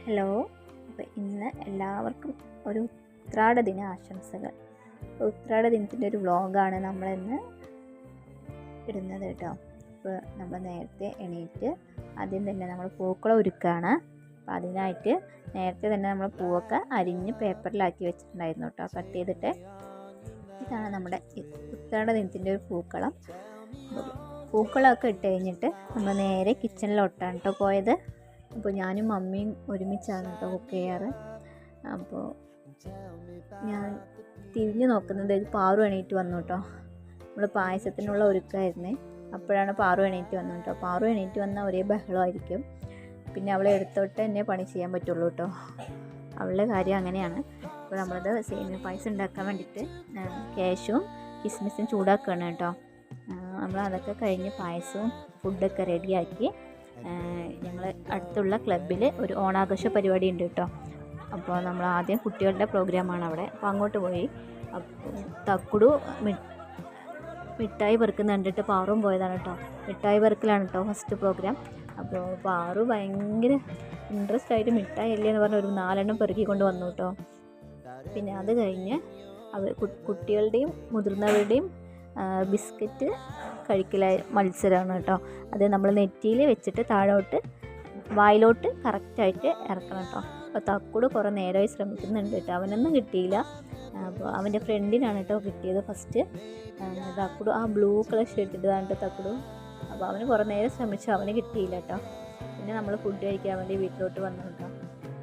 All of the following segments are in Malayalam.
ഹലോ. അപ്പോൾ ഇന്ന് എല്ലാവർക്കും ഒരു ഉത്രാട ദിന ആശംസകൾ. ഉത്രാട ദിനത്തിൻ്റെ ഒരു വ്ളോഗാണ് നമ്മളിന്ന് ഇടുന്നത് കേട്ടോ. അപ്പോൾ നമ്മൾ നേരത്തെ എണീറ്റ് ആദ്യം തന്നെ നമ്മൾ പൂക്കളം ഒരുക്കുകയാണ്. അപ്പോൾ അതിനായിട്ട് നേരത്തെ തന്നെ നമ്മൾ പൂവൊക്കെ അരിഞ്ഞ് പേപ്പറിലാക്കി വെച്ചിട്ടുണ്ടായിരുന്നു കേട്ടോ, കട്ട് ചെയ്തിട്ട്. ഇതാണ് നമ്മുടെ ഉത്രാട ദിനത്തിൻ്റെ ഒരു പൂക്കളം. പൂക്കളമൊക്കെ ഇട്ട് കഴിഞ്ഞിട്ട് നമ്മൾ നേരെ കിച്ചണിലോട്ടാണ് കേട്ടോ പോയത്. അപ്പോൾ ഞാനും മമ്മിയും ഒരുമിച്ചാണ് കേട്ടോ കുക്ക് ചെയ്യാറ്. അപ്പോൾ ഞാൻ തിരിഞ്ഞു നോക്കുന്നത് പാറു എണീറ്റ് വന്നു കേട്ടോ. നമ്മൾ പായസത്തിനുള്ള ഒരുക്കമായിരുന്നേ. അപ്പോഴാണ് പാറു എണീറ്റ് വന്നു കേട്ടോ. പാറു എണീറ്റ് വന്നാൽ ഒരേ ബഹളമായിരിക്കും. പിന്നെ അവളെ എടുത്തോട്ട് തന്നെ പണി ചെയ്യാൻ പറ്റുള്ളൂ കേട്ടോ. അവളുടെ കാര്യം അങ്ങനെയാണ്. അപ്പോൾ നമ്മളത് സേമിയ പായസം ഉണ്ടാക്കാൻ വേണ്ടിയിട്ട് കാഷ്യും കിസ്മിസും ചൂടാക്കുകയാണ് കേട്ടോ. നമ്മൾ അതൊക്കെ കഴിഞ്ഞ് പായസവും ഫുഡൊക്കെ റെഡിയാക്കി ഞങ്ങൾ അടുത്തുള്ള ക്ലബ്ബിൽ ഒരു ഓണാഘോഷ പരിപാടി ഉണ്ട് കേട്ടോ. അപ്പോൾ നമ്മൾ ആദ്യം കുട്ടികളുടെ പ്രോഗ്രാമാണ് അവിടെ. അപ്പോൾ അങ്ങോട്ട് പോയി. അപ്പോൾ തക്കുടു മിഠായി പെറുക്കുന്ന കണ്ടിട്ട് പാറും പോയതാണ് കേട്ടോ. മിഠായി പെറുക്കലാണ് കേട്ടോ ഫസ്റ്റ് പ്രോഗ്രാം. അപ്പോൾ പാറു ഭയങ്കര ഇൻട്രസ്റ്റ് ആയിട്ട് മിഠായി അല്ലേ എന്ന് പറഞ്ഞ് ഒരു 4 എണ്ണം പെറുക്കിക്കൊണ്ട് വന്നു കേട്ടോ. പിന്നെ അത് കഴിഞ്ഞ് കുട്ടികളുടെയും മുതിർന്നവരുടെയും ബിസ്ക്കറ്റ് കഴിക്കല മത്സരമാണ് കേട്ടോ. അത് നമ്മൾ നെറ്റിയിൽ വെച്ചിട്ട് താഴോട്ട് വായിലോട്ട് കറക്റ്റായിട്ട് ഇറക്കണം കേട്ടോ. അപ്പോൾ തക്കുട് കുറേ നേരമായി ശ്രമിക്കുന്നുണ്ട് കേട്ടോ, അവനൊന്നും കിട്ടിയില്ല. അപ്പോൾ അവൻ്റെ ഫ്രണ്ടിനാണ് കേട്ടോ കിട്ടിയത് ഫസ്റ്റ്. തക്കുട് ആ ബ്ലൂ കളർ ഷർട്ട് ഇട്ടതാണ് തക്കുടു. അപ്പോൾ അവന് കുറേ നേരം ശ്രമിച്ചു, അവന് കിട്ടിയില്ല കേട്ടോ. പിന്നെ നമ്മൾ ഫുഡ് കഴിക്കാൻ വേണ്ടി വീട്ടിലോട്ട് വന്നു കേട്ടോ.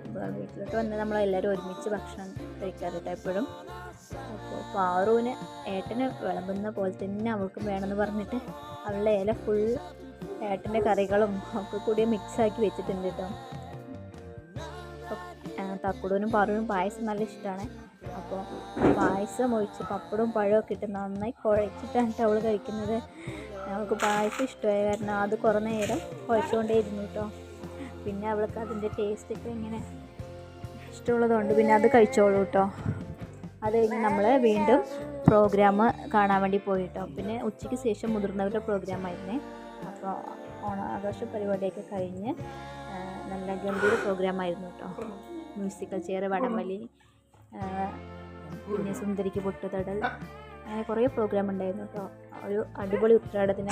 അപ്പോൾ വീട്ടിലോട്ട് വന്ന് നമ്മളെല്ലാവരും ഒരുമിച്ച് ഭക്ഷണം കഴിക്കാറ് കേട്ടോ എപ്പോഴും. അപ്പോൾ പാറുവിന് ഏട്ടന് വിളമ്പുന്ന പോലെ തന്നെ അവൾക്കും വേണമെന്ന് പറഞ്ഞിട്ട് അവളുടെ ഇല ഫുൾ ഏട്ടൻ്റെ കറികളും ഒക്കെ കൂടി മിക്സാക്കി വെച്ചിട്ടുണ്ട് കേട്ടോ. തക്കുടൂനും പാറുവിനും പായസം നല്ല ഇഷ്ടമാണ്. അപ്പോൾ പായസം ഒഴിച്ച് പപ്പടവും പഴമൊക്കെ ഇട്ട് നന്നായി കുഴച്ചിട്ടാണ് അവൾ കഴിക്കുന്നത്. അവൾക്ക് പായസം ഇഷ്ടമായ കാരണം അത് കുറേ നേരം കുഴച്ചുകൊണ്ടേ ഇരുന്നു കേട്ടോ. പിന്നെ അവൾക്ക് അതിൻ്റെ ടേസ്റ്റൊക്കെ ഇങ്ങനെ ഇഷ്ടമുള്ളതുകൊണ്ട് പിന്നെ അത് കഴിച്ചോളൂ കേട്ടോ. അത് കഴിഞ്ഞ് നമ്മൾ വീണ്ടും പ്രോഗ്രാം കാണാൻ വേണ്ടി പോയി കേട്ടോ. പിന്നെ ഉച്ചയ്ക്ക് ശേഷം മുതിർന്നവരുടെ പ്രോഗ്രാമായിരുന്നേ. അപ്പോൾ ഓണാഘോഷ പരിപാടിയൊക്കെ കഴിഞ്ഞ് നല്ല ഗംഭീര പ്രോഗ്രാമായിരുന്നു കേട്ടോ. മ്യൂസിക്കൽ ചെയർ, വടംവലി, പിന്നെ സുന്ദരിക്ക് പൊട്ടുതടൽ, അങ്ങനെ കുറേ പ്രോഗ്രാം ഉണ്ടായിരുന്നു കേട്ടോ. ഒരു അടിപൊളി ഉത്രാടത്തിന്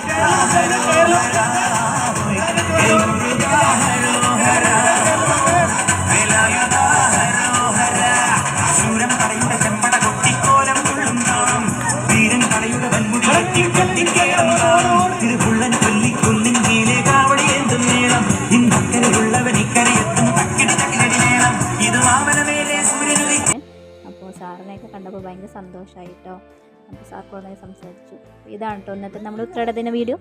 അപ്പോൾ സാറിനെയൊക്കെ കണ്ടപ്പോൾ ഭയങ്കര സന്തോഷമായി കേട്ടോ. അപ്പോൾ സാർ കുറേ സംസാരിച്ചു. ഇതാണ് കേട്ടോ ഇന്നത്തെ നമ്മുടെ ഉത്രാട ദിന വീഡിയോ.